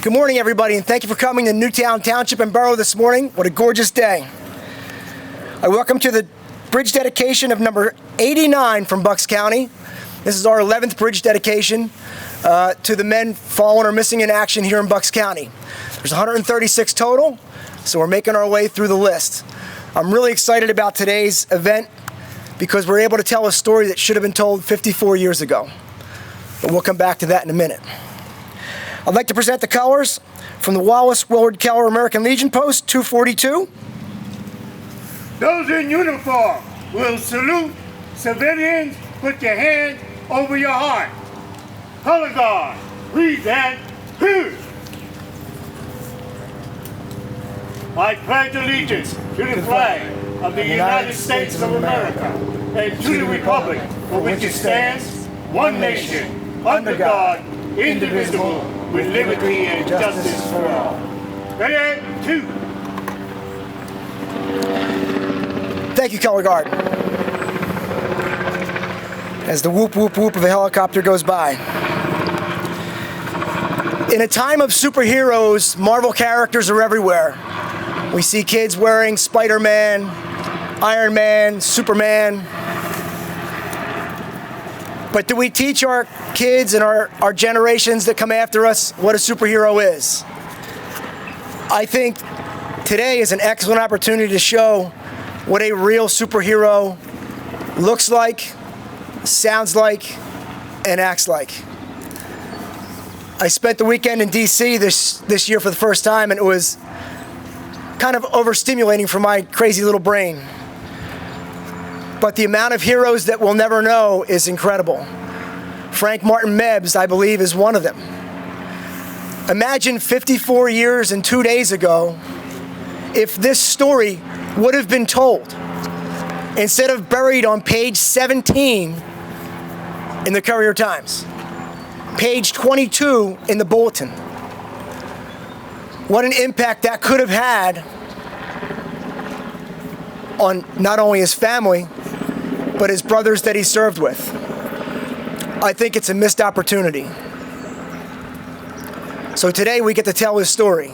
Good morning, everybody, and thank you for coming to Newtown Township and Borough this morning. What a gorgeous day. I welcome to the bridge dedication of number 89 from Bucks County. This is our 11th bridge dedication to the men fallen or missing in action here in Bucks County. There's 136 total, so we're making our way through the list. I'm really excited about today's event because we're able to tell a story that should have been told 54 years ago. But we'll come back to that in a minute. I'd like to present the colors from the Wallace Willard Keller American Legion Post 242. Those in uniform will salute. Civilians, put your hand over your heart. Color guard, present. I pledge allegiance to the flag of the United States of America and to the republic for which it stands, one nation, under God, indivisible, with liberty and justice for all. Ready, two. Thank you, Color Guard. As the whoop, whoop, whoop of a helicopter goes by. In a time of superheroes, Marvel characters are everywhere. We see kids wearing Spider-Man, Iron Man, Superman. But do we teach our kids and our generations that come after us what a superhero is? I think today is an excellent opportunity to show what a real superhero looks like, sounds like, and acts like. I spent the weekend in DC this year for the first time, and it was kind of overstimulating for my crazy little brain. But the amount of heroes that we'll never know is incredible. Frank Martin Mebs, I believe, is one of them. Imagine 54 years and 2 days ago if this story would have been told instead of buried on page 17 in the Courier-Times, page 22 in the Bulletin. What an impact that could have had on not only his family, but his brothers that he served with. I think it's a missed opportunity. So today we get to tell his story.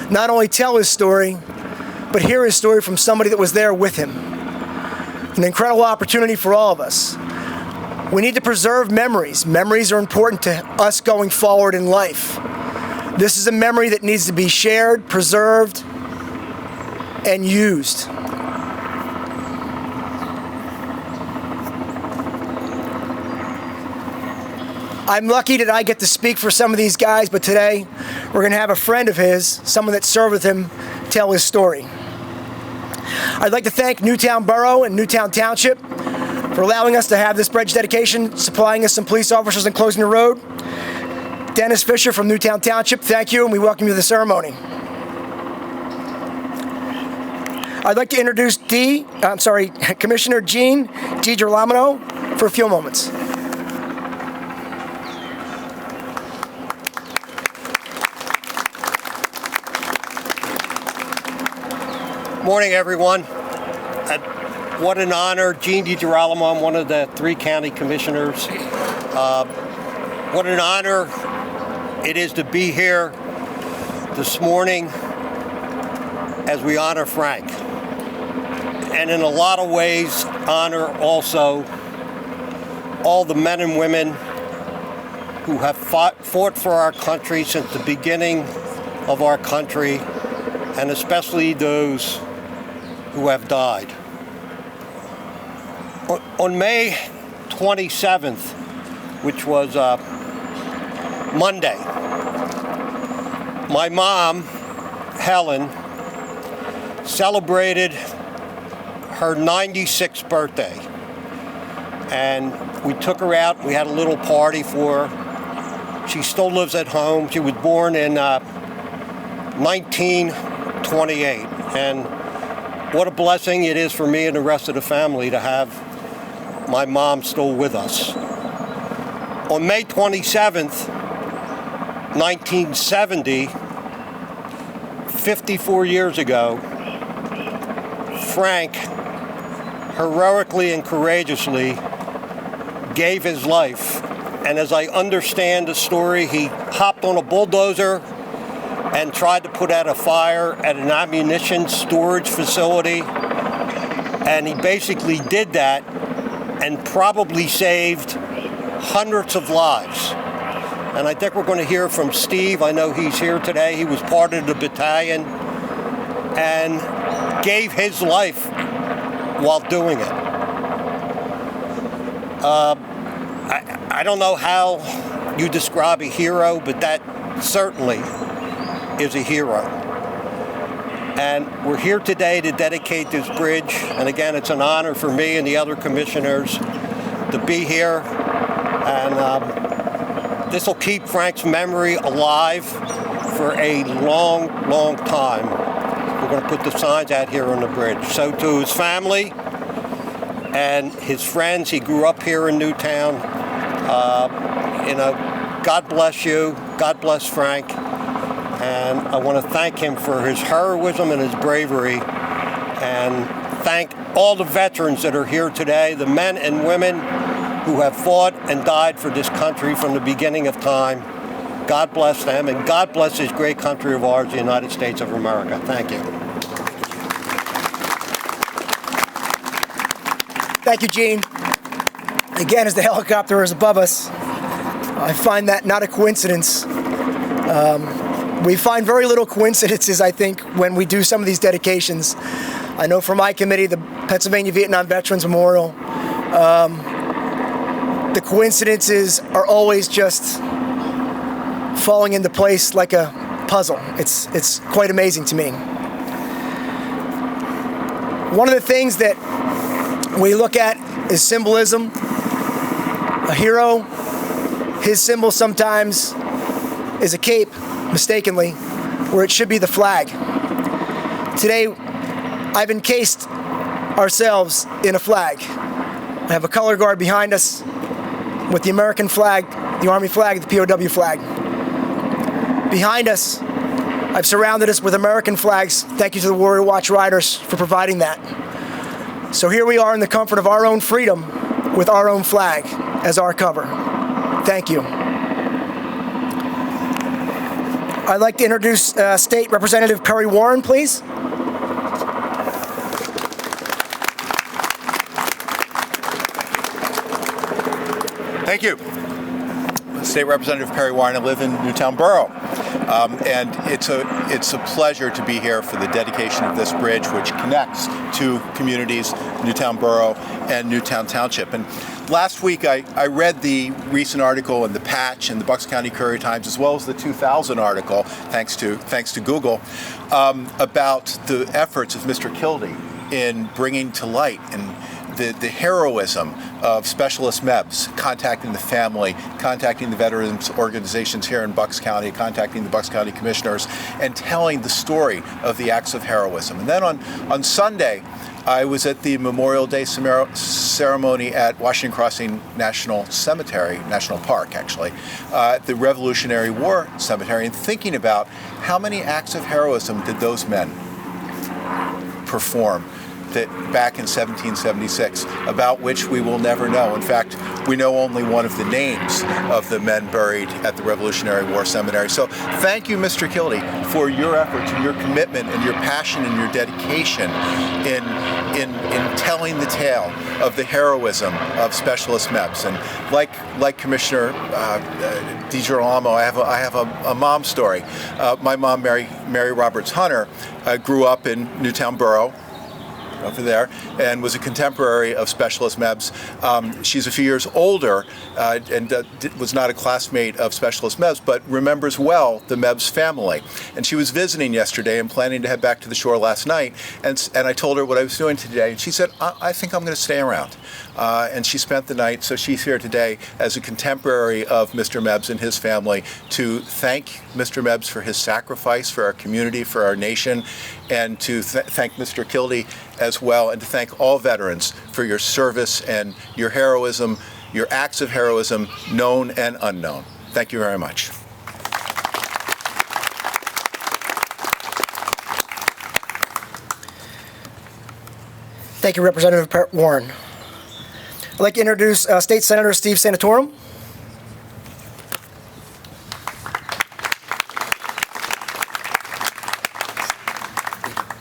Not only tell his story, but hear his story from somebody that was there with him. An incredible opportunity for all of us. We need to preserve memories. Memories are important to us going forward in life. This is a memory that needs to be shared, preserved, and used. I'm lucky that I get to speak for some of these guys, but today we're going to have a friend of his, someone that served with him, tell his story. I'd like to thank Newtown Borough and Newtown Township for allowing us to have this bridge dedication, supplying us some police officers and closing the road. Dennis Fisher from Newtown Township, thank you, and we welcome you to the ceremony. I'd like to introduce Commissioner Jean DiGirolamo for a few moments. Morning, everyone. What an honor. Jean DiGirolamo, I'm one of the 3 county commissioners. What an honor it is to be here this morning as we honor Frank. And in a lot of ways, honor also all the men and women who have fought for our country since the beginning of our country, and especially those who have died. On May 27th, which was Monday, my mom, Helen, celebrated her 96th birthday. And we took her out, we had a little party for her. She still lives at home. She was born in 1928. And what a blessing it is for me and the rest of the family to have my mom still with us. On May 27th, 1970, 54 years ago, Frank heroically and courageously gave his life. And as I understand the story, he hopped on a bulldozer and tried to put out a fire at an ammunition storage facility. And he basically did that and probably saved hundreds of lives. And I think we're going to hear from Steve. I know he's here today. He was part of the battalion and gave his life while doing it. I don't know how you describe a hero, but that certainly is a hero. And we're here today to dedicate this bridge. And again, it's an honor for me and the other commissioners to be here. And this will keep Frank's memory alive for a long, long time. We're going to put the signs out here on the bridge. So to his family and his friends, he grew up here in Newtown. God bless you. God bless Frank. And I want to thank him for his heroism and his bravery, and thank all the veterans that are here today, the men and women who have fought and died for this country from the beginning of time. God bless them, and God bless this great country of ours, the United States of America. Thank you. Thank you, Gene. Again, as the helicopter is above us, I find that not a coincidence. We find very little coincidences, I think, when we do some of these dedications. I know for my committee, the Pennsylvania Vietnam Veterans Memorial, the coincidences are always just falling into place like a puzzle. It's quite amazing to me. One of the things that we look at is symbolism. A hero, his symbol sometimes is a cape, mistakenly, where it should be the flag. Today, I've encased ourselves in a flag. I have a color guard behind us with the American flag, the Army flag, the POW flag. Behind us, I've surrounded us with American flags. Thank you to the Warrior Watch Riders for providing that. So here we are in the comfort of our own freedom with our own flag as our cover. Thank you. I'd like to introduce State Representative Perry Warren, please. Thank you. State Representative Perry Warren. I live in Newtown Borough. And it's a pleasure to be here for the dedication of this bridge, which connects two communities, Newtown Borough and Newtown Township. And last week I read the recent article in the Patch and the Bucks County Courier-Times, as well as the 2000 article, thanks to Google, about the efforts of Mr. Kildee in bringing to light and the heroism of Specialist Mebs, contacting the family, contacting the veterans organizations here in Bucks County, contacting the Bucks County commissioners, and telling the story of the acts of heroism. And then on Sunday, I was at the Memorial Day ceremony at Washington Crossing National Park, actually, at the Revolutionary War Cemetery, and thinking about how many acts of heroism did those men perform that back in 1776, about which we will never know. In fact, we know only one of the names of the men buried at the Revolutionary War Cemetery. So thank you, Mr. Kildee, for your efforts and your commitment and your passion and your dedication in telling the tale of the heroism of Specialist Mebs. And like Commissioner DiGirolamo, I have a mom story. My mom, Mary Roberts Hunter, grew up in Newtown Borough, over there, and was a contemporary of Specialist Mebs. She's a few years older and was not a classmate of Specialist Mebs, but remembers well the Mebs family. And she was visiting yesterday and planning to head back to the shore last night, and I told her what I was doing today, and she said, I think I'm going to stay around. And she spent the night, so she's here today as a contemporary of Mr. Mebs and his family to thank Mr. Mebs for his sacrifice for our community, for our nation, and to thank Mr. Kildee as well, and to thank all veterans for your service and your heroism, your acts of heroism, known and unknown. Thank you very much. Thank you, Representative Warren. I'd like to introduce State Senator Steve Santorum.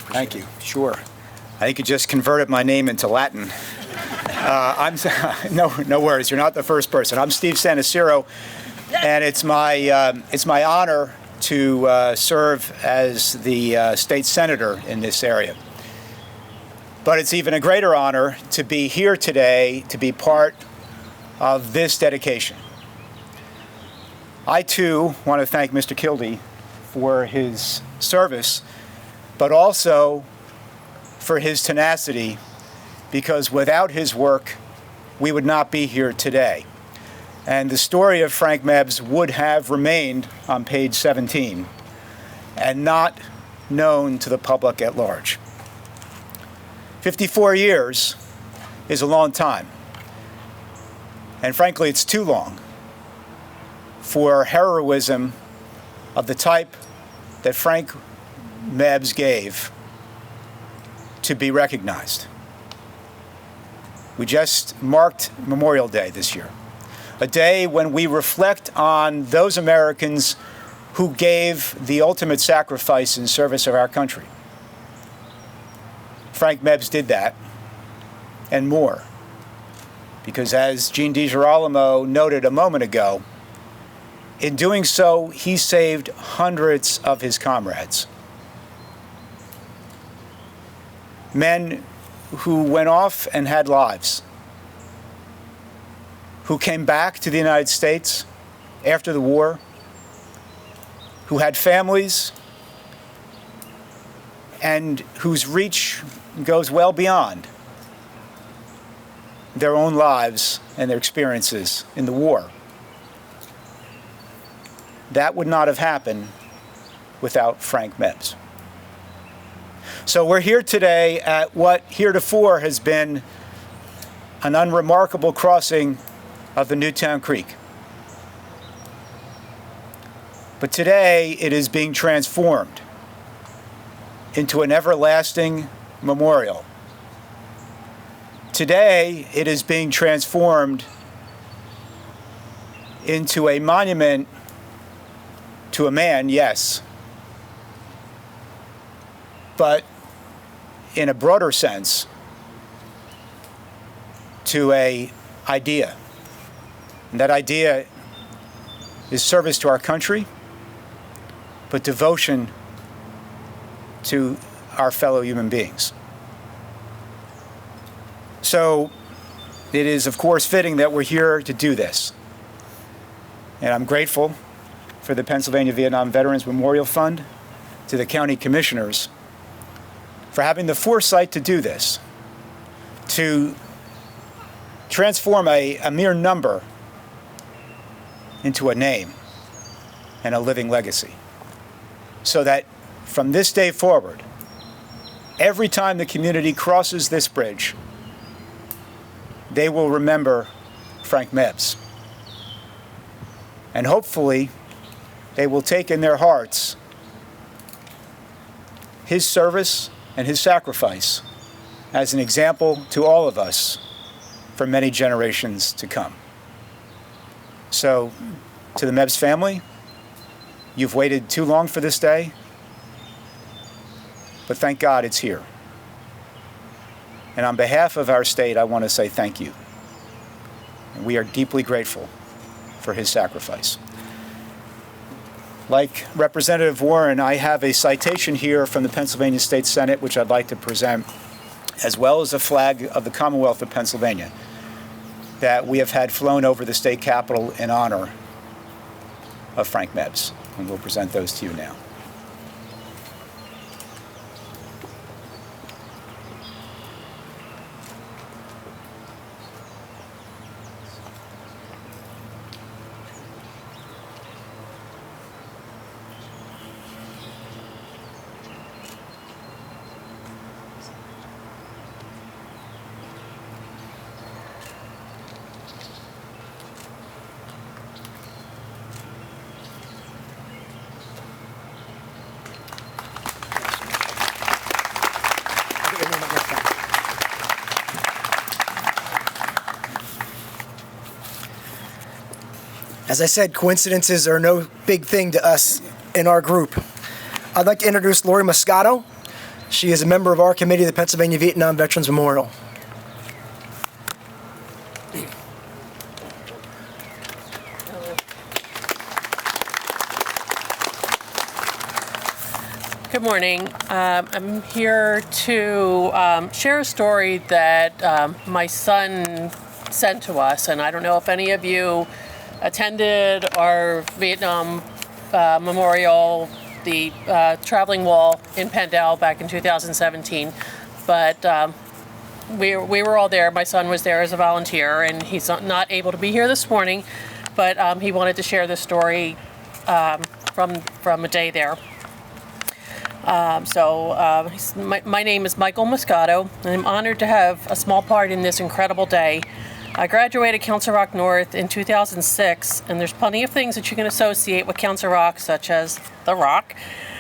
Thank you. Sure. I think you just converted my name into Latin. No worries. You're not the first person. I'm Steve Sanaciro, and it's my honor to serve as the state senator in this area. But it's even a greater honor to be here today to be part of this dedication. I too want to thank Mr. Kildee for his service, but also for his tenacity, because without his work, we would not be here today. And the story of Frank Mebs would have remained on page 17 and not known to the public at large. 54 years is a long time. And frankly, it's too long for heroism of the type that Frank Mebs gave to be recognized. We just marked Memorial Day this year, a day when we reflect on those Americans who gave the ultimate sacrifice in service of our country. Frank Mebs did that, and more, because as Gene DiGirolamo noted a moment ago, in doing so, he saved hundreds of his comrades. Men who went off and had lives, who came back to the United States after the war, who had families, and whose reach goes well beyond their own lives and their experiences in the war. That would not have happened without Frank Mebs. So we're here today at what heretofore has been an unremarkable crossing of the Newtown Creek. But today it is being transformed into an everlasting memorial. Today it is being transformed into a monument to a man, yes, but in a broader sense, to an idea. And that idea is service to our country, but devotion to our fellow human beings. So it is, of course, fitting that we're here to do this. And I'm grateful for the Pennsylvania Vietnam Veterans Memorial Fund, to the county commissioners, for having the foresight to do this, to transform a mere number into a name and a living legacy, so that from this day forward, every time the community crosses this bridge, they will remember Frank Mebs. And hopefully, they will take in their hearts his service and his sacrifice as an example to all of us for many generations to come. So, to the Mebs family, you've waited too long for this day, but thank God it's here. And on behalf of our state, I want to say thank you. And we are deeply grateful for his sacrifice. Like Representative Warren, I have a citation here from the Pennsylvania State Senate, which I'd like to present, as well as a flag of the Commonwealth of Pennsylvania that we have had flown over the state capitol in honor of Frank Mebs. And we'll present those to you now. As I said, coincidences are no big thing to us in our group. I'd like to introduce Lori Moscato, She is a member of our committee, the Pennsylvania Vietnam Veterans Memorial. Good morning. I'm here to share a story that my son sent to us, and I don't know if any of you attended our Vietnam Memorial, the traveling wall in Pendle back in 2017, but we were all there. My son was there as a volunteer, and he's not able to be here this morning, but he wanted to share this story from a day there. My name is Michael Moscato, and I'm honored to have a small part in this incredible day. I graduated Council Rock North in 2006, and there's plenty of things that you can associate with Council Rock, such as the Rock,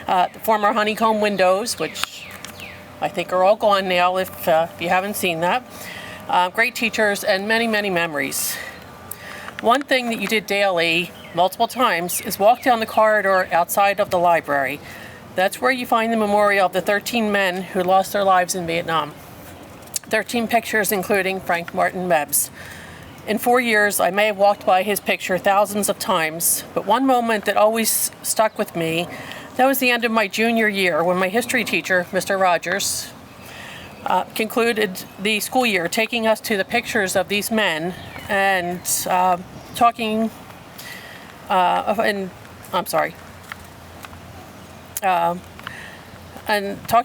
the former honeycomb windows, which I think are all gone now if you haven't seen that, great teachers, and many, many memories. One thing that you did daily, multiple times, is walk down the corridor outside of the library. That's where you find the memorial of the 13 men who lost their lives in Vietnam. 13 pictures, including Frank Martin Mebs. In 4 years, I may have walked by his picture thousands of times, but one moment that always stuck with me, that was the end of my junior year when my history teacher, Mr. Rogers, concluded the school year, taking us to the pictures of these men and talking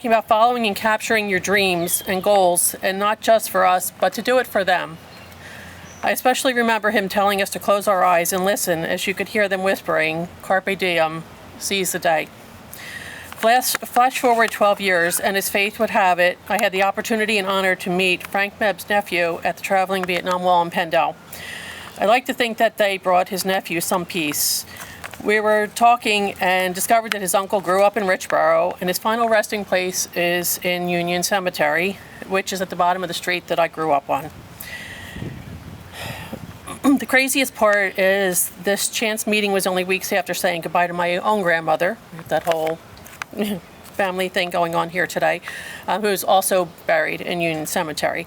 about following and capturing your dreams and goals, and not just for us, but to do it for them. I especially remember him telling us to close our eyes and listen, as you could hear them whispering, "Carpe diem, seize the day." Flash forward 12 years, and as fate would have it, I had the opportunity and honor to meet Frank Mebs' nephew at the traveling Vietnam Wall in Pendle. I like to think that they brought his nephew some peace. We were talking and discovered that his uncle grew up in Richboro, and his final resting place is in Union Cemetery, which is at the bottom of the street that I grew up on. The craziest part is this chance meeting was only weeks after saying goodbye to my own grandmother, that whole family thing going on here today, who's also buried in Union Cemetery.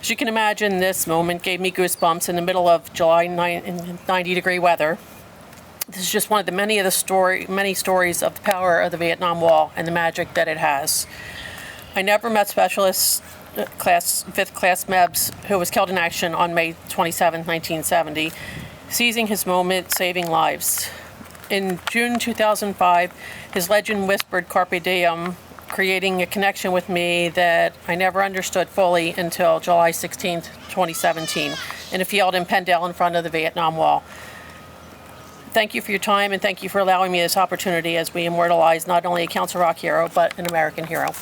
As you can imagine, this moment gave me goosebumps in the middle of July 90-degree weather. This is just one of the many stories of the power of the Vietnam Wall and the magic that it has. I never met Specialist Fifth Class Mebs, who was killed in action on May 27, 1970, seizing his moment, saving lives. In June 2005, his legend whispered "Carpe diem," creating a connection with me that I never understood fully until July 16, 2017, in a field in Pendle in front of the Vietnam Wall. Thank you for your time, and thank you for allowing me this opportunity as we immortalize not only a Council Rock hero, but an American hero.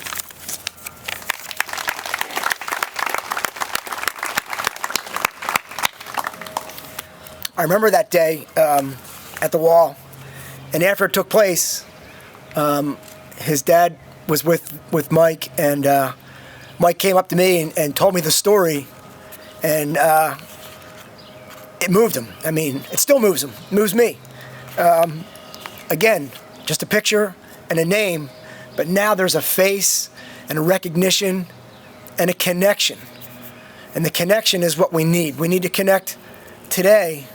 I remember that day at the wall, and after it took place, his dad was with Mike, and Mike came up to me and told me the story, and it moved him. I mean, it still moves him. It moves me. Again, just a picture and a name, but now there's a face and a recognition and a connection. And the connection is what we need. We need to connect today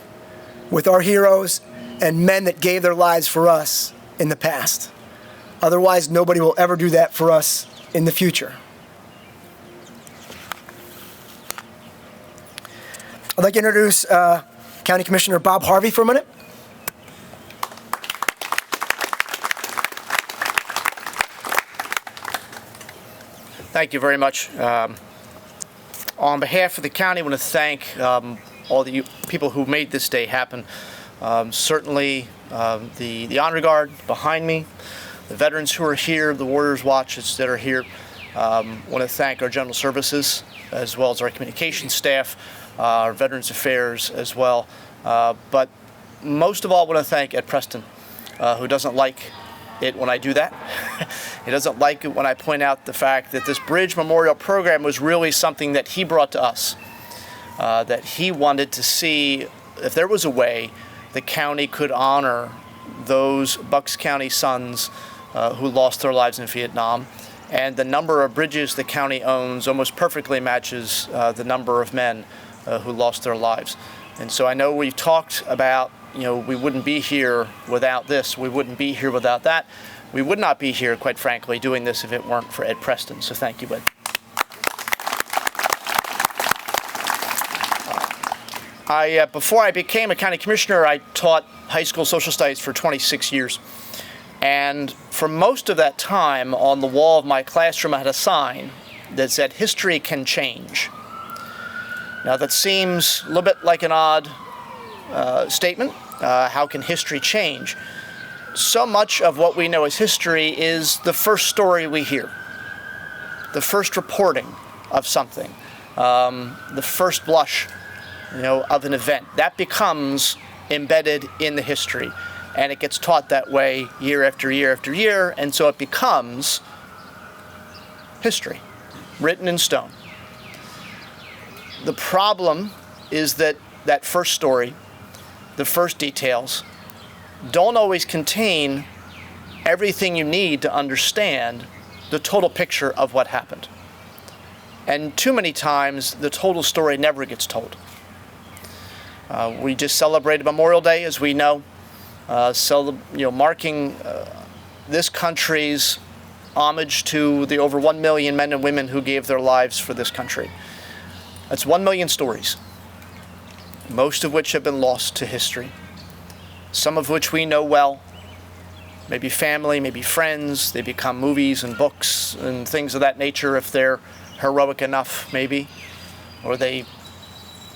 with our heroes and men that gave their lives for us in the past. Otherwise, nobody will ever do that for us in the future. I'd like to introduce County Commissioner Bob Harvey for a minute. Thank you very much. On behalf of the county, I want to thank all the people who made this day happen. Certainly the Honor Guard behind me, the veterans who are here, the Warriors Watches that are here. Want to thank our General Services as well as our communications staff, our Veterans Affairs as well. But most of all, I want to thank Ed Preston, who doesn't like it when I do that. He doesn't like it when I point out the fact that this Bridge Memorial Program was really something that he brought to us, that he wanted to see if there was a way the county could honor those Bucks County sons who lost their lives in Vietnam, And the number of bridges the county owns almost perfectly matches the number of men who lost their lives. And so I know we've talked about, we wouldn't be here without this, we wouldn't be here without that. We would not be here, quite frankly, doing this if it weren't for Ed Preston. So thank you, Ed. Before I became a county commissioner, I taught high school social studies for 26 years. And for most of that time, on the wall of my classroom, I had a sign that said, "History can change." Now, that seems a little bit like an odd statement. How can history change? So much of what we know as history is the first story we hear, the first reporting of something, the first blush, of an event. That becomes embedded in the history. And it gets taught that way year after year after year, and so it becomes history, written in stone. The problem is that that first story, the first details, don't always contain everything you need to understand the total picture of what happened. And too many times, the total story never gets told. We just celebrated Memorial Day, as we know. Marking this country's homage to the over 1 million men and women who gave their lives for this country. That's 1 million stories, most of which have been lost to history, some of which we know well, maybe family, maybe friends. They become movies and books and things of that nature if they're heroic enough, maybe, or they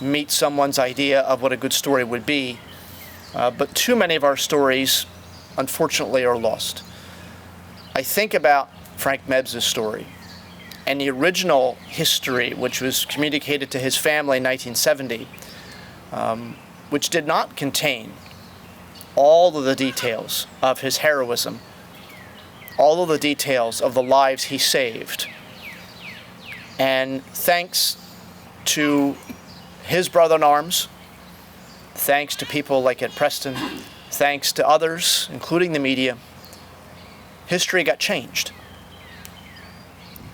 meet someone's idea of what a good story would be. But too many of our stories, unfortunately, are lost. I think about Frank Mebs' story and the original history, which was communicated to his family in 1970, which did not contain all of the details of his heroism, all of the details of the lives he saved. And thanks to his brother in arms, thanks to people like Ed Preston, thanks to others, including the media, history got changed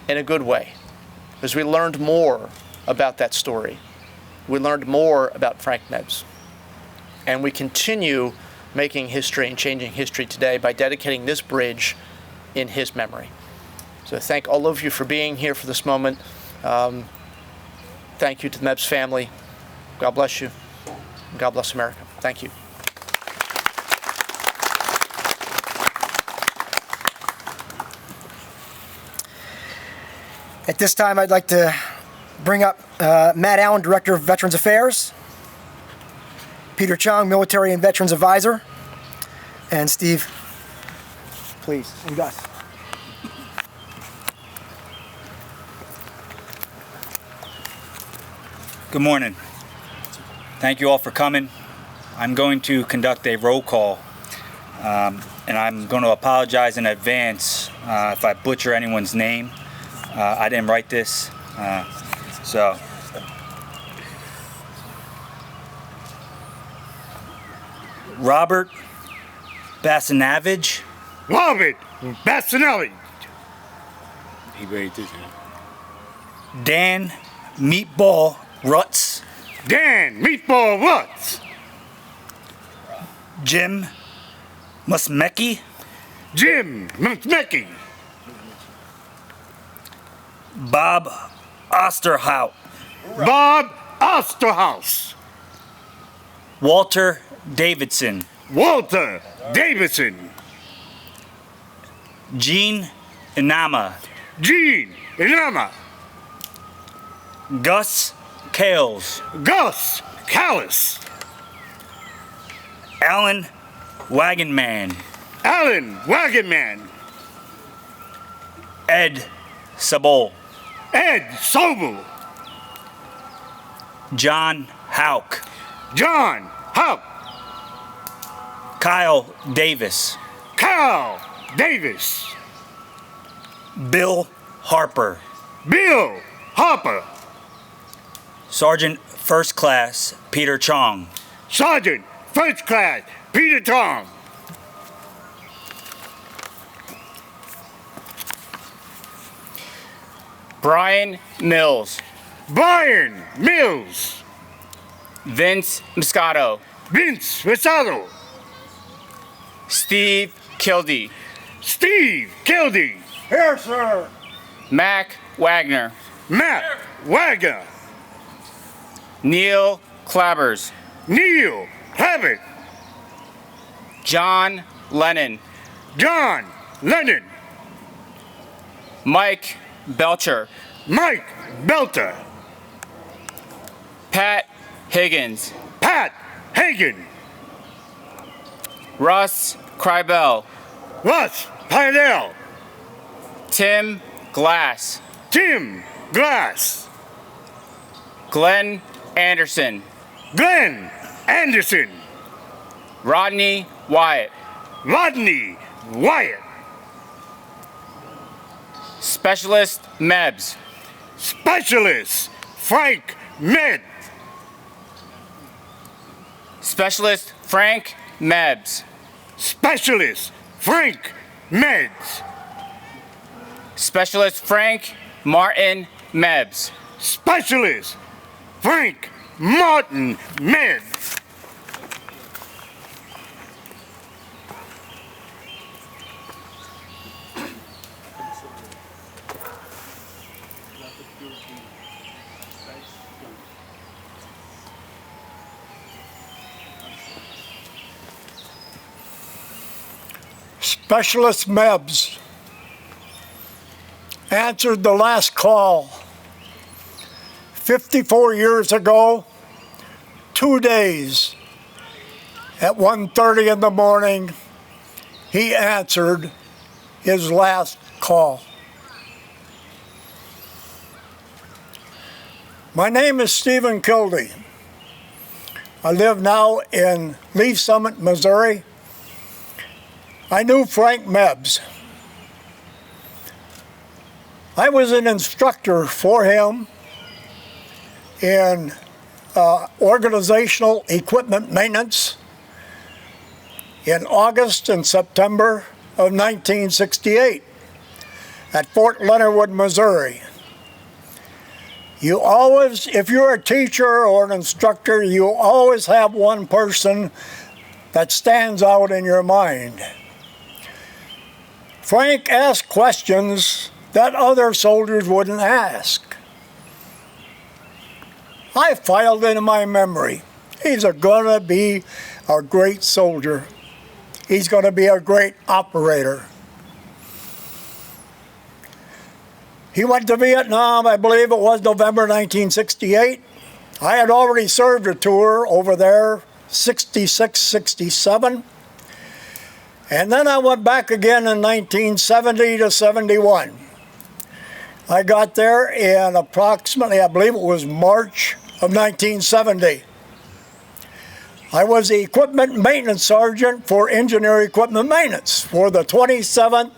in a good way, because we learned more about that story. We learned more about Frank Mebs. And we continue making history and changing history today by dedicating this bridge in his memory. So thank all of you for being here for this moment. Thank you to the Mebs family. God bless you. God bless America. Thank you. At this time, I'd like to bring up Matt Allen, Director of Veterans Affairs, Peter Chung, Military and Veterans Advisor, and Steve, please, and Gus. Good morning. Thank you all for coming. I'm going to conduct a roll call, and I'm going to apologize in advance if I butcher anyone's name. I didn't write this, so. Robert Bassanavage. Robert Bassanelli. Dan Meatball Rutz. Dan Meatball Rutz. Jim Musmecki. Jim Musmecki. Bob Osterhout. Bob Osterhaus. Walter Davidson. Walter Davidson. Gene Inama. Gene Inama. Gus Kales. Gus Callis. Alan Wagonman. Alan Wagonman. Ed Sabol. Ed Sobel. John Hauk. John Hauck. Kyle Davis. Kyle Davis. Bill Harper. Bill Harper. Sergeant First Class Peter Chong. Sergeant First Class Peter Chong. Brian Mills. Brian Mills. Vince Moscato. Vince Moscato. Steve Kildee. Steve Kildee. Here, sir. Mac Wagner. Matt Wagner. Neil Clabbers. Neil Clabbers. John Lennon. John Lennon. Mike Belcher. Mike Belter. Pat Higgins. Pat Hagen. Russ Krybel. Russ Pydell. Tim Glass. Tim Glass. Glenn Anderson. Glenn Anderson. Rodney Wyatt. Rodney Wyatt. Specialist Mebs. Specialist Frank Mebs. Specialist Frank Mebs. Specialist Frank Mebs. Specialist Frank Martin Mebs. Specialist Frank Martin Mebs. Specialist Mebs answered the last call 54 years ago, 2 days at 1:30 in the morning. He answered his last call. My name is Stephen Kildee. I live now in Leaf Summit, Missouri. I knew Frank Mebs. I was an instructor for him in organizational equipment maintenance in August and September of 1968 at Fort Leonard Wood, Missouri. You always, if you're a teacher or an instructor, you always have one person that stands out in your mind. Frank asked questions that other soldiers wouldn't ask. I filed it in my memory. He's gonna be a great soldier. He's gonna be a great operator. He went to Vietnam, I believe it was November 1968. I had already served a tour over there, 66, 67. And then I went back again in 1970 to 71. I got there in approximately, I believe it was March of 1970. I was the equipment maintenance sergeant for engineer equipment maintenance for the 27th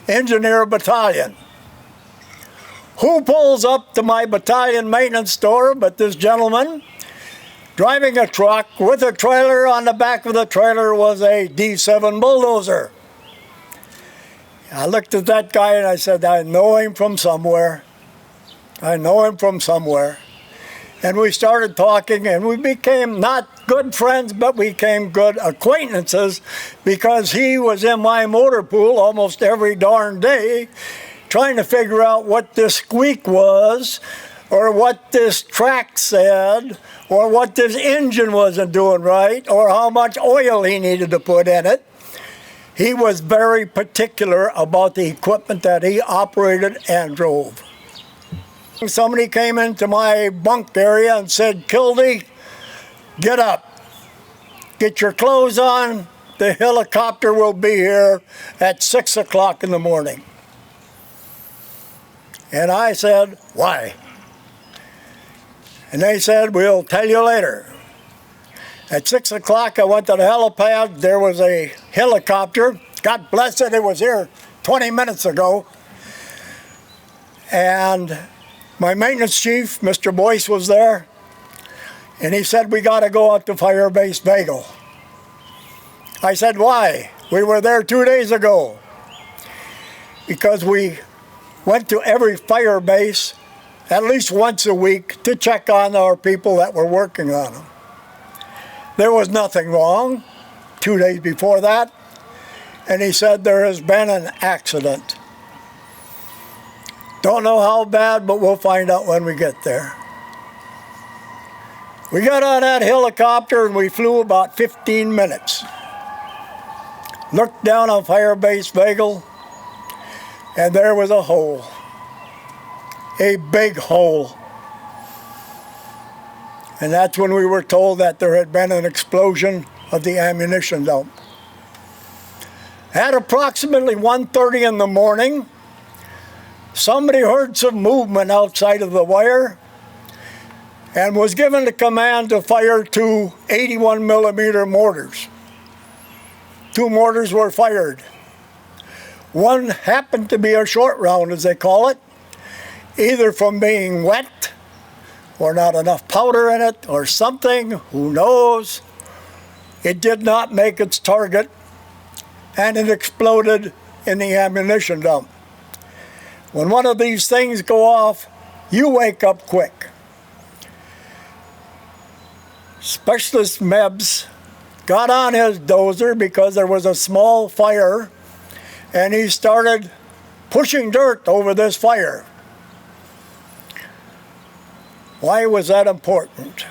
Engineer Battalion. Who pulls up to my battalion maintenance store but this gentleman driving a truck with a trailer. On the back of the trailer was a D7 bulldozer. I looked at that guy and I said, I know him from somewhere. I know him from somewhere. And we started talking and we became not good friends, but we became good acquaintances because he was in my motor pool almost every darn day trying to figure out what this squeak was, or what this track said, or what this engine wasn't doing right, or how much oil he needed to put in it. He was very particular about the equipment that he operated and drove. Somebody came into my bunk area and said, Kildee, get up, get your clothes on, the helicopter will be here at 6 o'clock in the morning. And I said, why? And they said, we'll tell you later. At 6 o'clock, I went to the helipad. There was a helicopter. God bless it, it was here 20 minutes ago. And my maintenance chief, Mr. Boyce, was there. And he said, we got to go out to Fire Base Bagel. I said, why? We were there 2 days ago. Because we went to every fire base at least once a week to check on our people that were working on them. There was nothing wrong 2 days before that, and he said there has been an accident. Don't know how bad, but we'll find out when we get there. We got on that helicopter and we flew about 15 minutes. Looked down on Fire Base Vegal, and there was a hole. A big hole. And that's when we were told that there had been an explosion of the ammunition dump. At approximately 1:30 in the morning, somebody heard some movement outside of the wire and was given the command to fire 2 81mm mortars. 2 mortars were fired. One happened to be a short round, as they call it, either from being wet or not enough powder in it or something, who knows. It did not make its target, and it exploded in the ammunition dump. When one of these things go off, you wake up quick. Specialist Mebs got on his dozer because there was a small fire, and he started pushing dirt over this fire. Why was that important?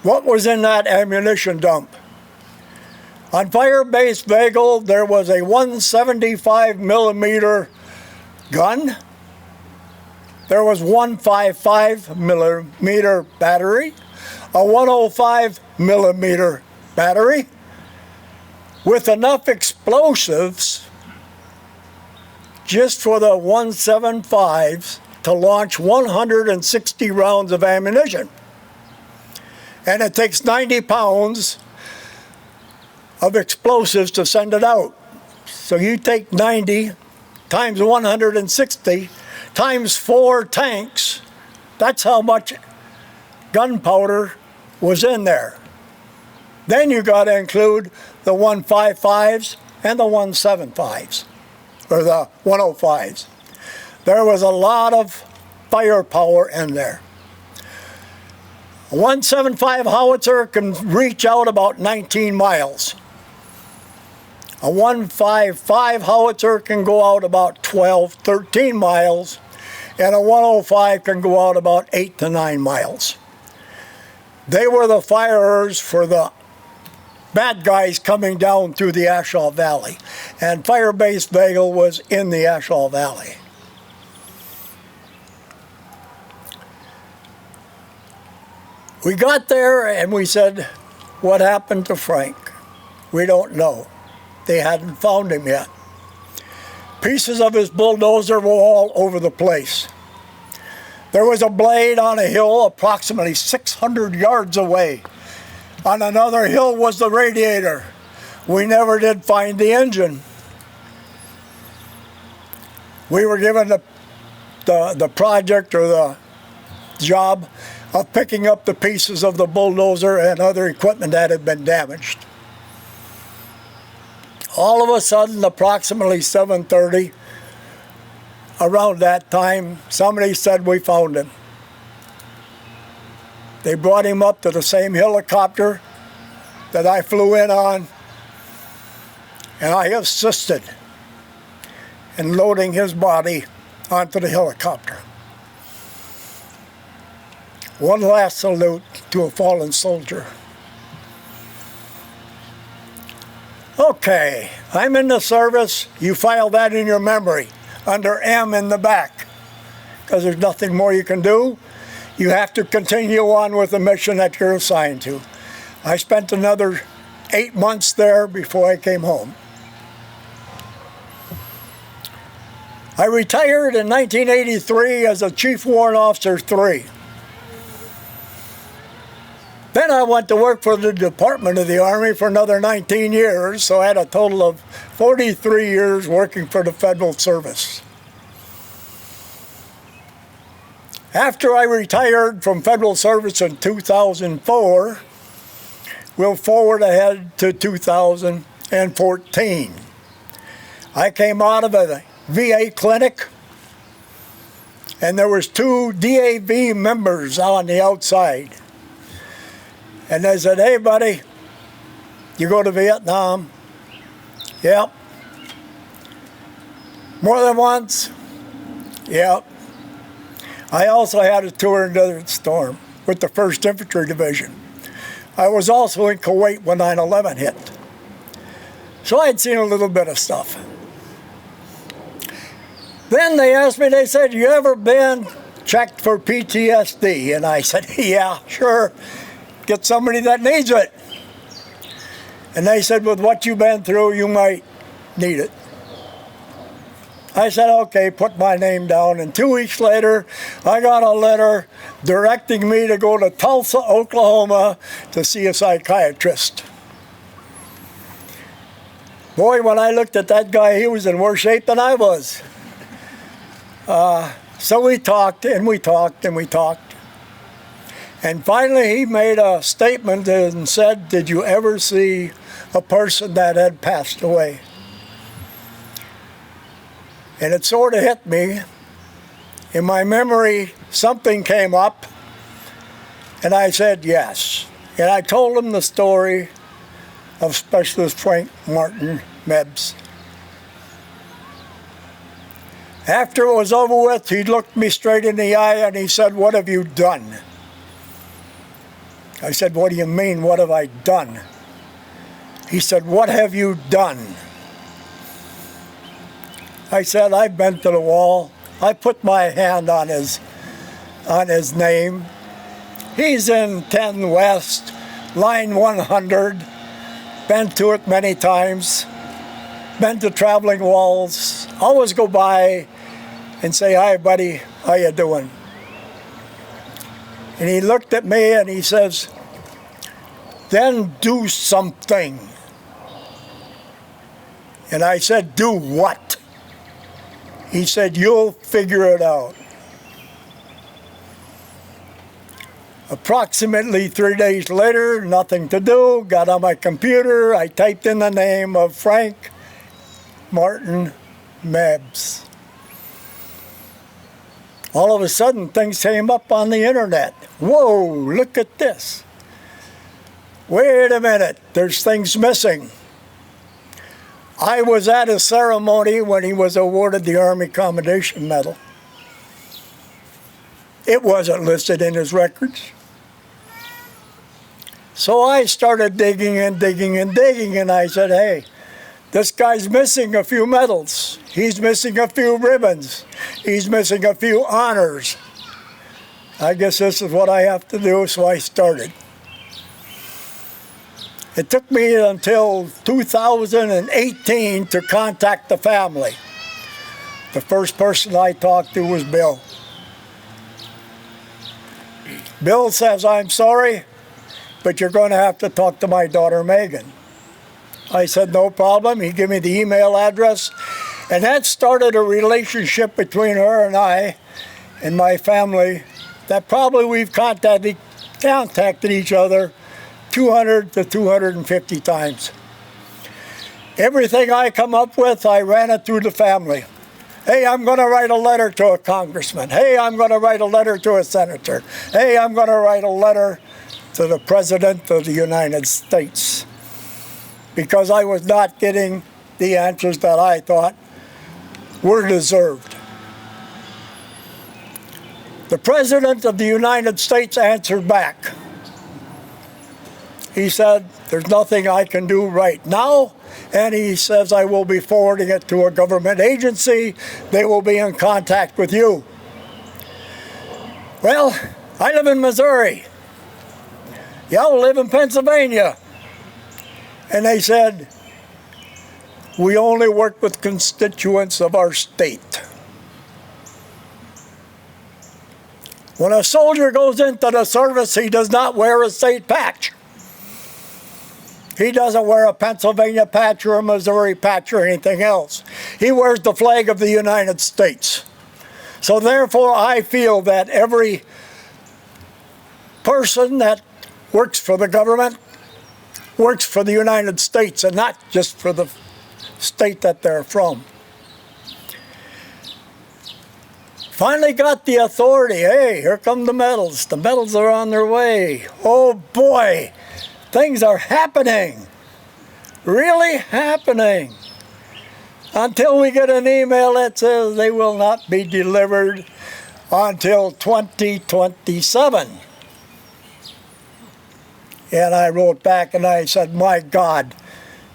What was in that ammunition dump? On Fire Base Vegal, there was a 175mm gun. There was 155mm battery, a 105mm battery, with enough explosives just for the 175s to launch 160 rounds of ammunition. And it takes 90 pounds of explosives to send it out. So you take 90 times 160 times 4 tanks. That's how much gunpowder was in there. Then you got to include the 155s and the 175s, or the 105s. There was a lot of firepower in there. A 175 howitzer can reach out about 19 miles. A 155 howitzer can go out about 12, 13 miles, and a 105 can go out about 8 to 9 miles. They were the firers for the bad guys coming down through the Ashaw Valley, and Fire Base Vegal was in the Ashaw Valley. We got there and we said, what happened to Frank? We don't know. They hadn't found him yet. Pieces of his bulldozer were all over the place. There was a blade on a hill approximately 600 yards away. On another hill was the radiator. We never did find the engine. We were given the project or the job of picking up the pieces of the bulldozer and other equipment that had been damaged. All of a sudden, approximately 7:30, around that time, somebody said we found him. They brought him up to the same helicopter that I flew in on, and I assisted in loading his body onto the helicopter. One last salute to a fallen soldier. Okay, I'm in the service. You file that in your memory under M in the back, because there's nothing more you can do. You have to continue on with the mission that you're assigned to. I spent another 8 months there before I came home. I retired in 1983 as a Chief Warrant Officer 3. Then I went to work for the Department of the Army for another 19 years, so I had a total of 43 years working for the Federal Service. After I retired from Federal Service in 2004, we'll forward ahead to 2014. I came out of a VA clinic. and there was 2 DAV members on the outside. And they said, "Hey, buddy, you go to Vietnam?" "Yep." "More than once?" "Yep." I also had a tour in Desert Storm with the 1st Infantry Division. I was also in Kuwait when 9/11 hit. So I'd seen a little bit of stuff. Then they asked me, they said, "You ever been checked for PTSD?" And I said, "Yeah, sure. Get somebody that needs it." And they said, "With what you've been through, you might need it." I said, "Okay, put my name down." And 2 weeks later, I got a letter directing me to go to Tulsa, Oklahoma to see a psychiatrist. Boy, when I looked at that guy, he was in worse shape than I was. So we talked and we talked and we talked. And finally he made a statement and said, "Did you ever see a person that had passed away?" And it sort of hit me. In my memory, something came up, and I said yes. And I told him the story of Specialist Frank Martin Mebs. After it was over with, he looked me straight in the eye and he said, "What have you done?" I said, "What do you mean, what have I done?" He said, "What have you done?" I said, "I've been to the wall. I put my hand on his name. He's in 10 West, line 100. Been to it many times. Been to traveling walls. Always go by and say, 'Hi, buddy, how you doing?'" And he looked at me and he says, "Then do something." And I said, "Do what?" He said, "You'll figure it out." Approximately 3 days later, nothing to do, got on my computer, I typed in the name of Frank Martin Mebs. All of a sudden, things came up on the internet. Whoa, look at this. Wait a minute, there's things missing. I was at a ceremony when he was awarded the Army Commendation Medal. It wasn't listed in his records. So I started digging and digging and digging, and I said, "Hey, this guy's missing a few medals. He's missing a few ribbons. He's missing a few honors. I guess this is what I have to do," so I started. It took me until 2018 to contact the family. The first person I talked to was Bill. Bill says, "I'm sorry, but you're going to have to talk to my daughter Megan." I said, "No problem." He gave me the email address, and that started a relationship between her and I and my family that probably we've contacted each other 200 to 250 times. Everything I come up with, I ran it through the family. Hey, I'm going to write a letter to a congressman. Hey, I'm going to write a letter to a senator. Hey, I'm going to write a letter to the President of the United States, because I was not getting the answers that I thought were deserved. The President of the United States answered back. He said, "There's nothing I can do right now," and he says, "I will be forwarding it to a government agency. They will be in contact with you." Well, I live in Missouri. Y'all live in Pennsylvania. And they said, "We only work with constituents of our state." When a soldier goes into the service, he does not wear a state patch. He doesn't wear a Pennsylvania patch or a Missouri patch or anything else. He wears the flag of the United States. So therefore, I feel that every person that works for the government works for the United States and not just for the state that they're from. Finally got the authority. Hey, here come the medals. The medals are on their way. Oh boy, things are happening. Really happening. Until we get an email that says they will not be delivered until 2027. And I wrote back and I said, my God,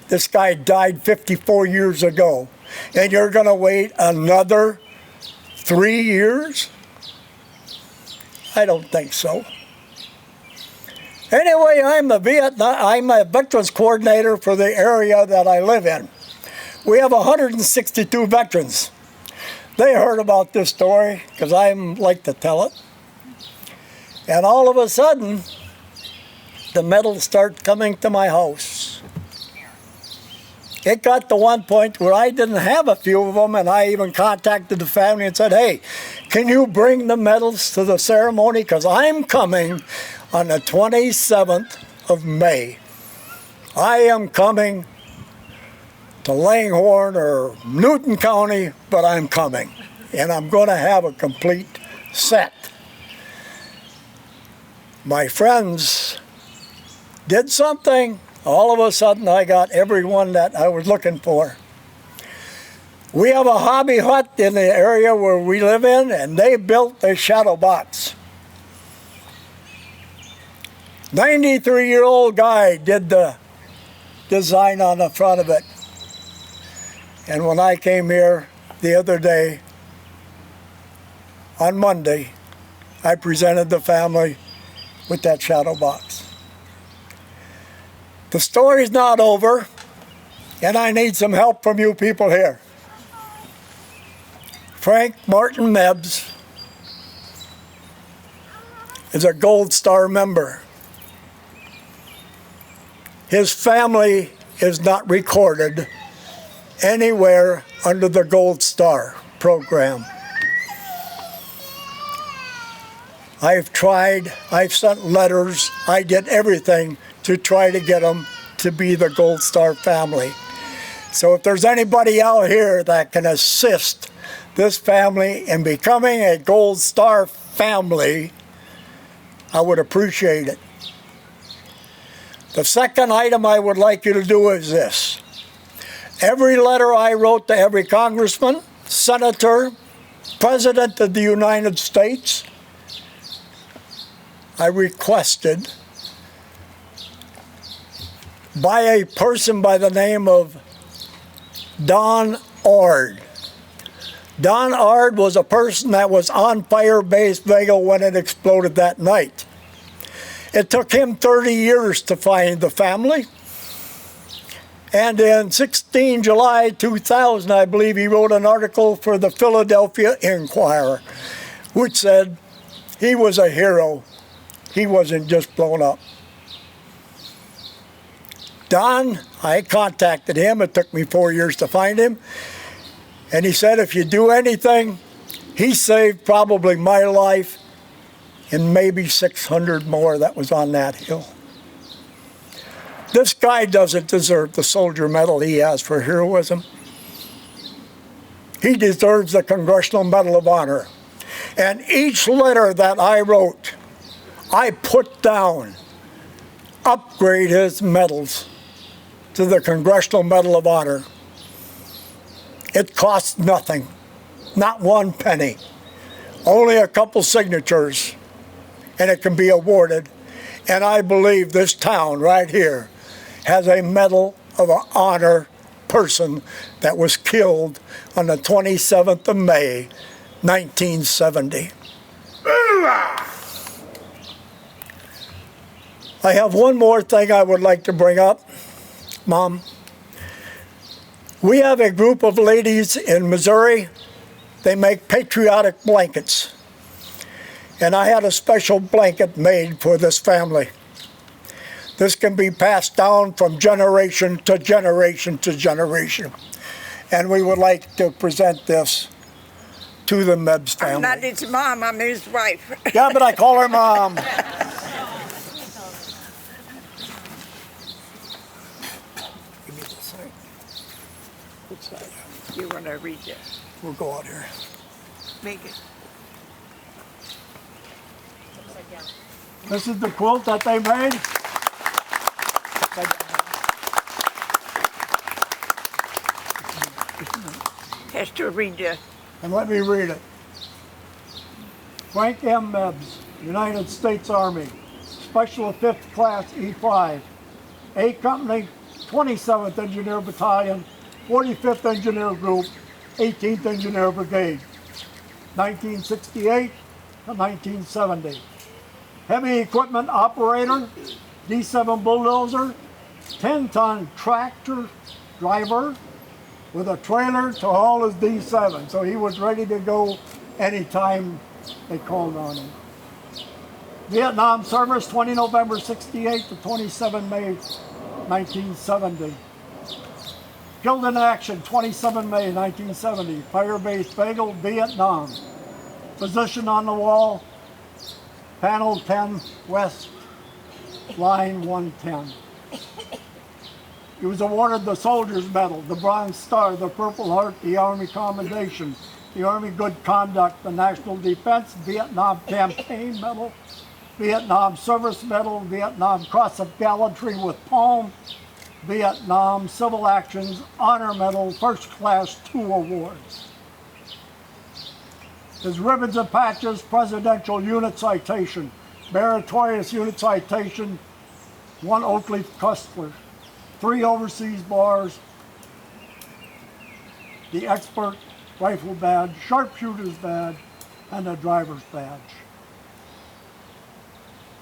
this guy died 54 years ago. And you're going to wait another 3 years? I don't think so. Anyway, I'm a veterans coordinator for the area that I live in. We have 162 veterans. They heard about this story because I like to tell it. And all of a sudden, the medals start coming to my house. It got to one point where I didn't have a few of them, and I even contacted the family and said, hey, can you bring the medals to the ceremony? Because I'm coming on the 27th of May. I am coming to Langhorne or Newtown County, but I'm coming. And I'm going to have a complete set. My friends did something. All of a sudden, I got everyone that I was looking for. We have a hobby hut in the area where we live in, and they built a shadow box. 93-year-old guy did the design on the front of it. And when I came here the other day, on Monday, I presented the family with that shadow box. The story's not over, and I need some help from you people here. Frank Martin Mebs is a Gold Star member. His family is not recorded anywhere under the Gold Star program. I've tried, I've sent letters, I did everything to try to get them to be the Gold Star family. So if there's anybody out here that can assist this family in becoming a Gold Star family, I would appreciate it. The second item I would like you to do is this. Every letter I wrote to every congressman, senator, president of the United States, I requested by a person by the name of Don Ard. Don Ard was a person that was on Fire Base Vega when it exploded that night. It took him 30 years to find the family. And in July 2000, I believe, he wrote an article for the Philadelphia Inquirer, which said he was a hero. He wasn't just blown up. Don, I contacted him. It took me 4 years to find him. And he said, if you do anything, he saved probably my life and maybe 600 more that was on that hill. This guy doesn't deserve the soldier medal he has for heroism. He deserves the Congressional Medal of Honor. And each letter that I wrote, I put down, upgrade his medals to the Congressional Medal of Honor. It costs nothing, not 1 penny, only a couple signatures, and it can be awarded. And I believe this town right here has a Medal of Honor person that was killed on the 27th of May, 1970. I have one more thing I would like to bring up, Mom. We have a group of ladies in Missouri. They make patriotic blankets. And I had a special blanket made for this family. This can be passed down from generation to generation to generation. And we would like to present this to the Mebs family. I'm not his mom, I'm his wife. Yeah, but I call her Mom. Give me the side. Which side? You want to read it? We'll go out here. Make it. This is the quilt that they made. Has to read this. And let me read it. Frank M. Mebs, United States Army, Special 5th Class E5, A Company, 27th Engineer Battalion, 45th Engineer Group, 18th Engineer Brigade, 1968 to 1970. Heavy equipment operator, D7 bulldozer, 10-ton tractor driver with a trailer to haul his D7. So he was ready to go anytime they called on him. Vietnam service, 20 November 68 to 27 May 1970. Killed in action, 27 May 1970, Fire Base Bagel, Vietnam. Position on the wall, panel 10 west, line 110. He was awarded the Soldier's Medal, the Bronze Star, the Purple Heart, the Army Commendation, the Army Good Conduct, the National Defense, Vietnam Campaign Medal, Vietnam Service Medal, Vietnam Cross of Gallantry with Palm, Vietnam Civil Actions Honor Medal, First Class 2 awards. His ribbons and patches, Presidential Unit Citation, Meritorious Unit Citation, 1 Oak Leaf Custler, 3 Overseas Bars, the Expert Rifle Badge, Sharpshooter's Badge, and the Driver's Badge.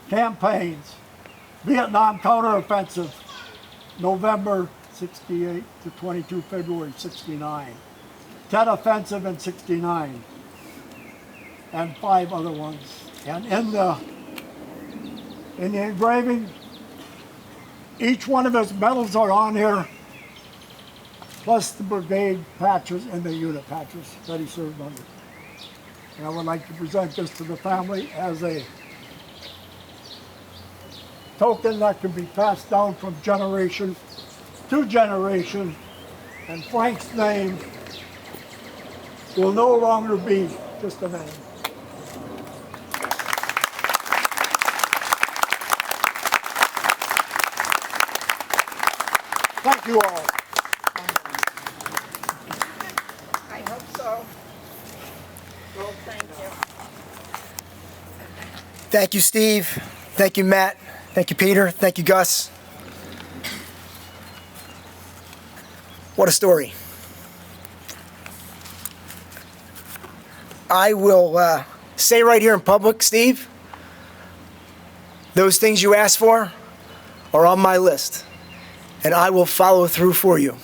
Campaigns, Vietnam Counteroffensive, November 68 to 22 February 69. Tet Offensive in 69. And 5 other ones. And in the engraving, each one of his medals are on here, plus the brigade patches and the unit patches that he served under. And I would like to present this to the family as a token that can be passed down from generation to generation, and Frank's name will no longer be just a name. Thank you all. I hope so. Well, thank you. Thank you, Steve. Thank you, Matt. Thank you, Peter. Thank you, Gus. What a story. I will say right here in public, Steve, those things you asked for are on my list, and I will follow through for you.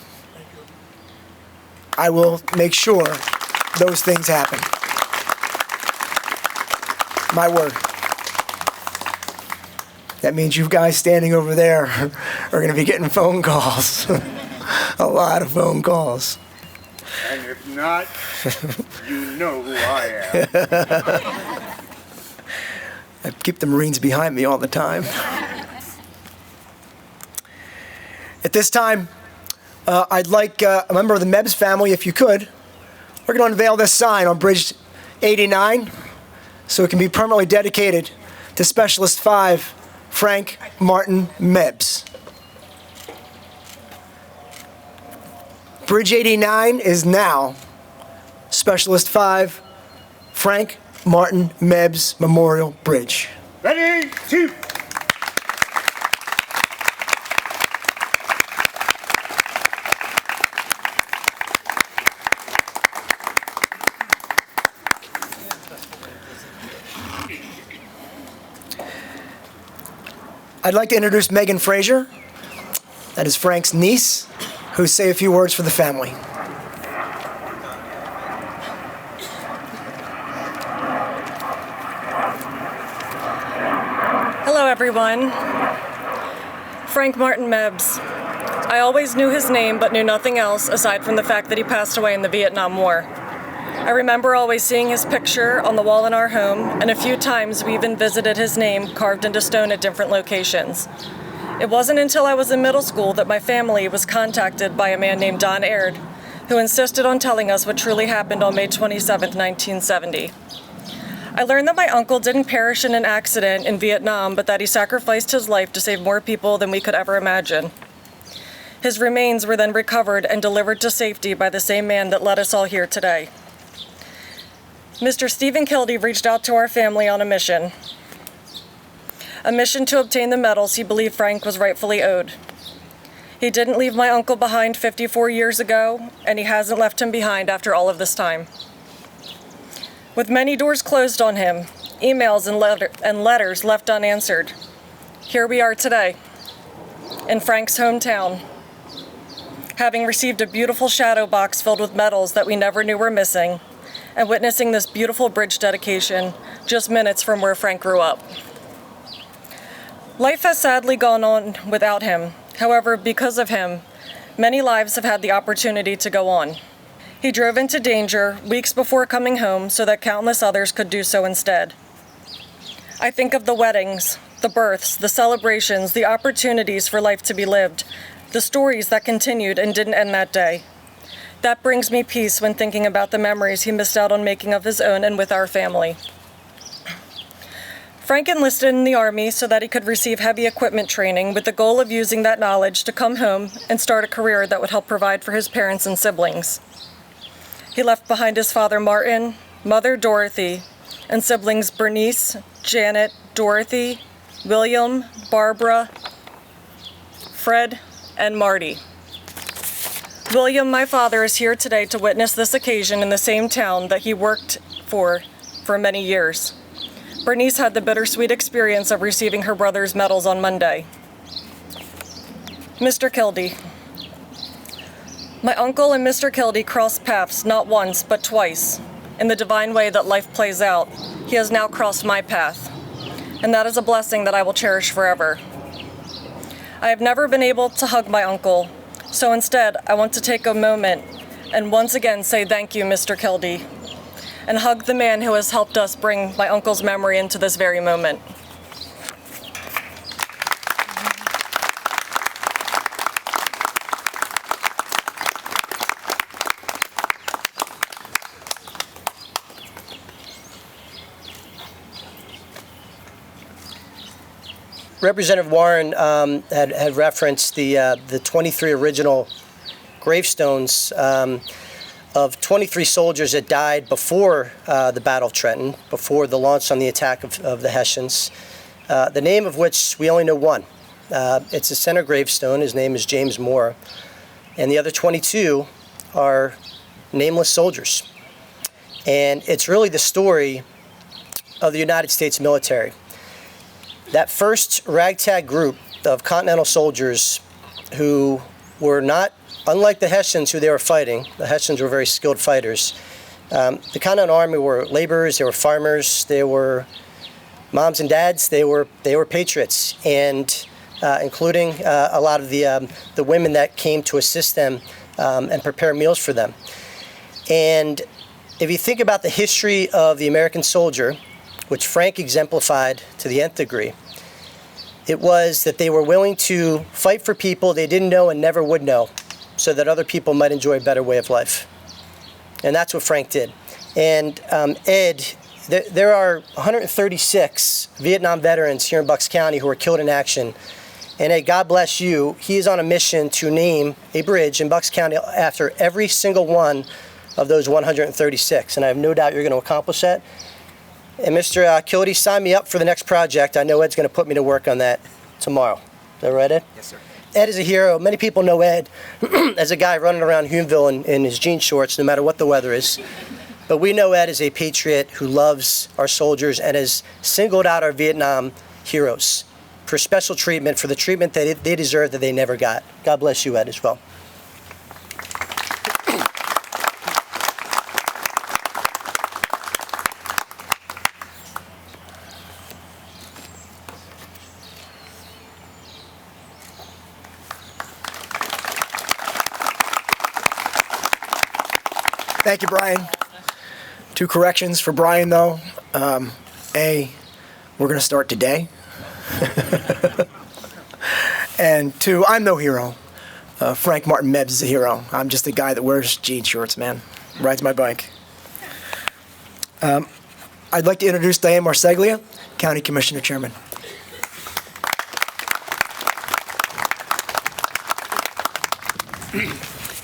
I will make sure those things happen. My word. That means you guys standing over there are going to be getting phone calls. A lot of phone calls. And if not, you know who I am. I keep the Marines behind me all the time. At this time, I'd like a member of the Mebs family, if you could, we're going to unveil this sign on Bridge 89 so it can be permanently dedicated to Specialist 5, Frank Martin Mebs. Bridge 89 is now Specialist 5, Frank Martin Mebs Memorial Bridge. Ready, two. I'd like to introduce Megan Frazier. That is Frank's niece, who will say a few words for the family. Hello, everyone. Frank Martin Mebs. I always knew his name, but knew nothing else aside from the fact that he passed away in the Vietnam War. I remember always seeing his picture on the wall in our home, and a few times we even visited his name carved into stone at different locations. It wasn't until I was in middle school that my family was contacted by a man named Don Aird, who insisted on telling us what truly happened on May 27, 1970. I learned that my uncle didn't perish in an accident in Vietnam, but that he sacrificed his life to save more people than we could ever imagine. His remains were then recovered and delivered to safety by the same man that led us all here today. Mr. Stephen Kildee reached out to our family on a mission to obtain the medals he believed Frank was rightfully owed. He didn't leave my uncle behind 54 years ago, and he hasn't left him behind after all of this time. With many doors closed on him, emails and letters left unanswered, here we are today, in Frank's hometown, having received a beautiful shadow box filled with medals that we never knew were missing, and witnessing this beautiful bridge dedication just minutes from where Frank grew up. Life has sadly gone on without him. However, because of him, many lives have had the opportunity to go on. He drove into danger weeks before coming home so that countless others could do so instead. I think of the weddings, the births, the celebrations, the opportunities for life to be lived, the stories that continued and didn't end that day. That brings me peace when thinking about the memories he missed out on making of his own and with our family. Frank enlisted in the Army so that he could receive heavy equipment training with the goal of using that knowledge to come home and start a career that would help provide for his parents and siblings. He left behind his father Martin, mother Dorothy, and siblings Bernice, Janet, Dorothy, William, Barbara, Fred, and Marty. William, my father, is here today to witness this occasion in the same town that he worked for many years. Bernice had the bittersweet experience of receiving her brother's medals on Monday. Mr. Kildee. My uncle and Mr. Kildee crossed paths not once, but twice. In the divine way that life plays out, he has now crossed my path, and that is a blessing that I will cherish forever. I have never been able to hug my uncle, so instead, I want to take a moment and once again say thank you, Mr. Kildee, and hug the man who has helped us bring my uncle's memory into this very moment. Representative Warren had referenced the 23 original gravestones of 23 soldiers that died before the Battle of Trenton, before the launch on the attack of the Hessians, the name of which we only know one. It's a center gravestone. His name is James Moore. And the other 22 are nameless soldiers. And it's really the story of the United States military. That first ragtag group of Continental soldiers who were not, unlike the Hessians who they were fighting, the Hessians were very skilled fighters. The Continental Army were laborers, they were farmers, they were moms and dads, they were patriots, and including a lot of the women that came to assist them and prepare meals for them. And if you think about the history of the American soldier, which Frank exemplified to the nth degree, it was that they were willing to fight for people they didn't know and never would know so that other people might enjoy a better way of life. And that's what Frank did. And Ed, there are 136 Vietnam veterans here in Bucks County who were killed in action. And Ed, God bless you, he is on a mission to name a bridge in Bucks County after every single one of those 136. And I have no doubt you're going to accomplish that. And Mr. Kildee, sign me up for the next project. I know Ed's going to put me to work on that tomorrow. Is that right, Ed? Yes, sir. Ed is a hero. Many people know Ed as a guy running around Humeville in his jean shorts, no matter what the weather is. But we know Ed as a patriot who loves our soldiers and has singled out our Vietnam heroes for special treatment, for the treatment that they deserve that they never got. God bless you, Ed, as well. Thank you, Brian. 2 corrections for Brian, though. A, we're going to start today. And 2, I'm no hero. Frank Martin Mebs is a hero. I'm just a guy that wears jean shorts, man. Rides my bike. I'd like to introduce Diane Marseglia, County Commissioner Chairman.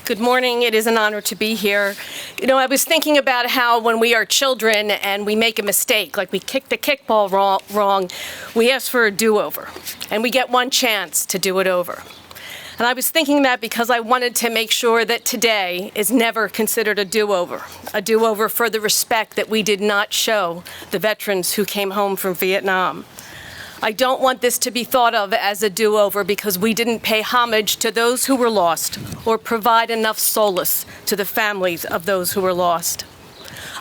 Good morning. It is an honor to be here. You know, I was thinking about how when we are children and we make a mistake, like we kick the kickball wrong, we ask for a do-over, and we get one chance to do it over. And I was thinking that because I wanted to make sure that today is never considered a do-over for the respect that we did not show the veterans who came home from Vietnam. I don't want this to be thought of as a do-over because we didn't pay homage to those who were lost or provide enough solace to the families of those who were lost.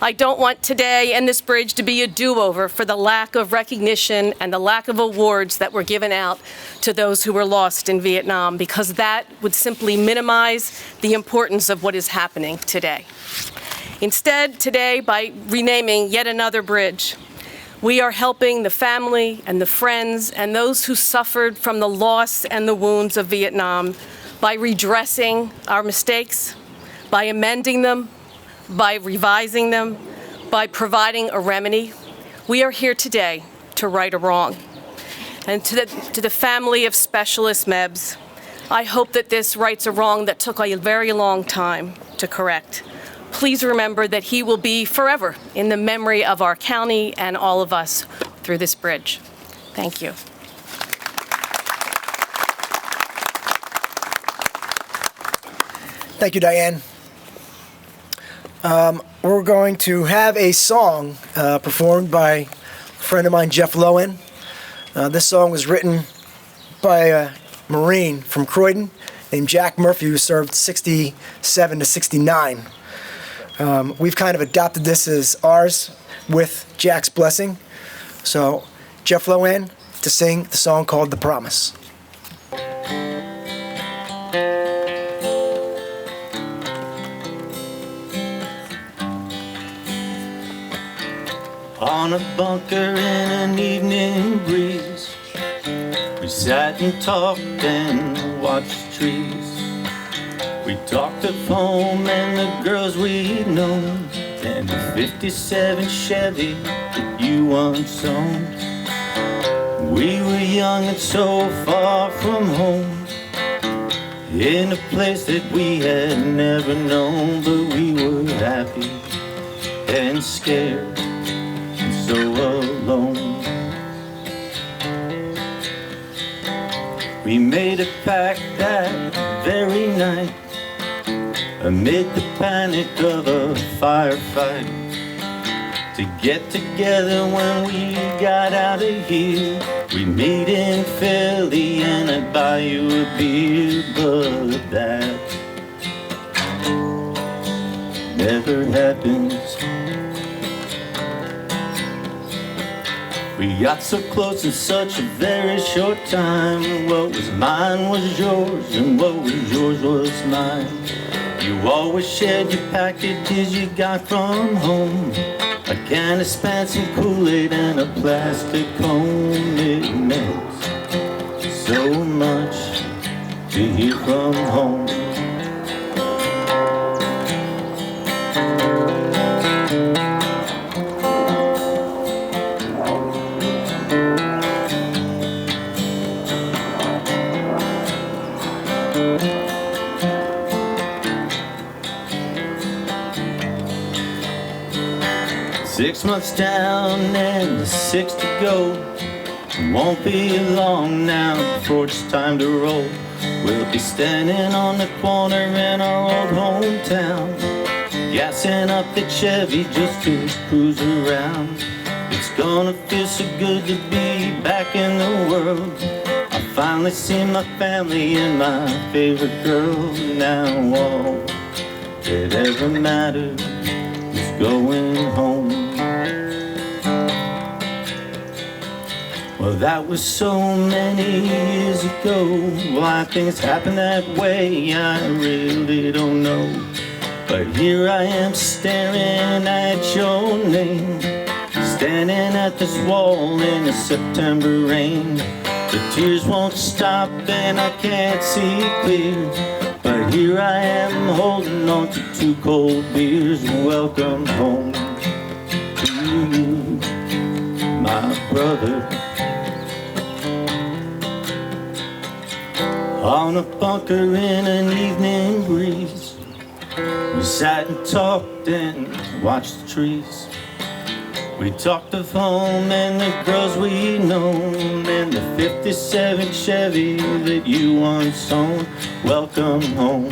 I don't want today and this bridge to be a do-over for the lack of recognition and the lack of awards that were given out to those who were lost in Vietnam, because that would simply minimize the importance of what is happening today. Instead, today, by renaming yet another bridge, we are helping the family and the friends and those who suffered from the loss and the wounds of Vietnam by redressing our mistakes, by amending them, by revising them, by providing a remedy. We are here today to right a wrong. And to the family of Specialist Mebs, I hope that this rights a wrong that took a very long time to correct. Please remember that he will be forever in the memory of our county and all of us through this bridge. Thank you. Thank you, Diane. We're going to have a song performed by a friend of mine, Jeff Lowen. This song was written by a Marine from Croydon named Jack Murphy, who served 67 to 69. We've kind of adopted this as ours with Jack's blessing. So, Jeff Lowen to sing the song called The Promise. On a bunker in an evening breeze, we sat and talked and watched trees. We talked of home and the girls we'd known, and the 57 Chevy that you once owned. We were young and so far from home, in a place that we had never known, but we were happy and scared and so alone. We made a pact that very night, amid the panic of a firefight, to get together when we got out of here. We'd meet in Philly and I'd buy you a beer, but that never happens. We got so close in such a very short time, and what was mine was yours, and what was yours was mine. You always shared your packages you got from home, a can of Spence and Kool-Aid and a plastic cone. It meant so much to hear from home. 6 months down and 6 to go. It won't be long now before it's time to roll. We'll be standing on the corner in our old hometown, gassing up the Chevy just to cruise around. It's gonna feel so good to be back in the world. I finally see my family and my favorite girl. Now all that ever mattered is going home. Well, that was so many years ago. Why things happen that way, I really don't know. But here I am staring at your name, standing at this wall in the September rain. The tears won't stop and I can't see clear, but here I am holding on to 2 cold beers. Welcome home to you. on a bunker in an evening breeze. We sat and talked and watched the trees. We talked of home and the girls we known, and the 57 Chevy that you once owned. Welcome home,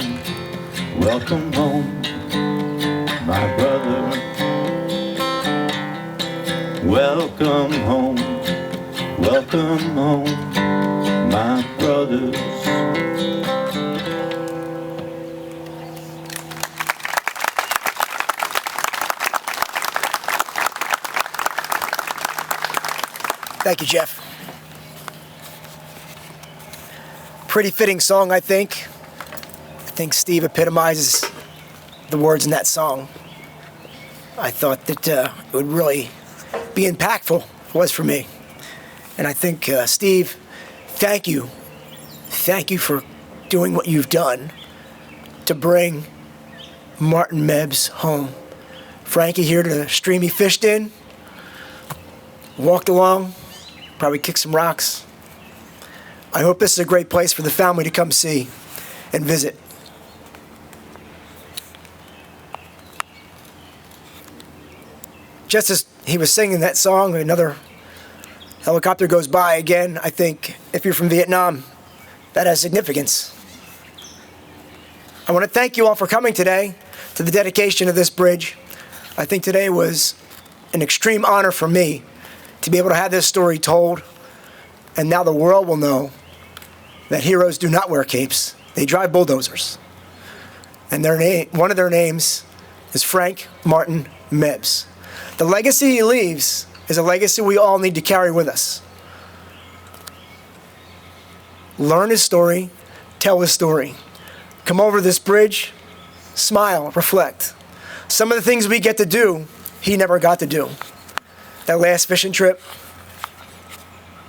my brother. Welcome home, my brothers. Thank you, Jeff. Pretty fitting song, I think. I think Steve epitomizes the words in that song. I thought that it would really be impactful. It was for me. And I think, Steve, thank you. Thank you for doing what you've done to bring Martin Mebs home. Frankie here to the stream he fished in, walked along, probably kicked some rocks. I hope this is a great place for the family to come see and visit. Just as he was singing that song, another helicopter goes by again. I think if you're from Vietnam, that has significance. I want to thank you all for coming today to the dedication of this bridge. I think today was an extreme honor for me to be able to have this story told, and now the world will know that heroes do not wear capes. They drive bulldozers. And one of their names is Frank Martin Mebs. The legacy he leaves is a legacy we all need to carry with us. Learn his story, tell his story. Come over this bridge, smile, reflect. Some of the things we get to do, he never got to do. That last fishing trip,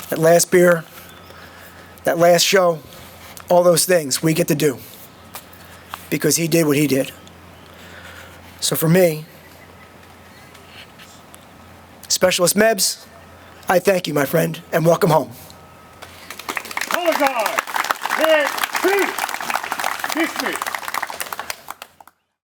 that last beer, that last show, all those things we get to do because he did what he did. So for me, Specialist Mebs, I thank you, my friend, and welcome home. Color guard, head, peace, dismiss.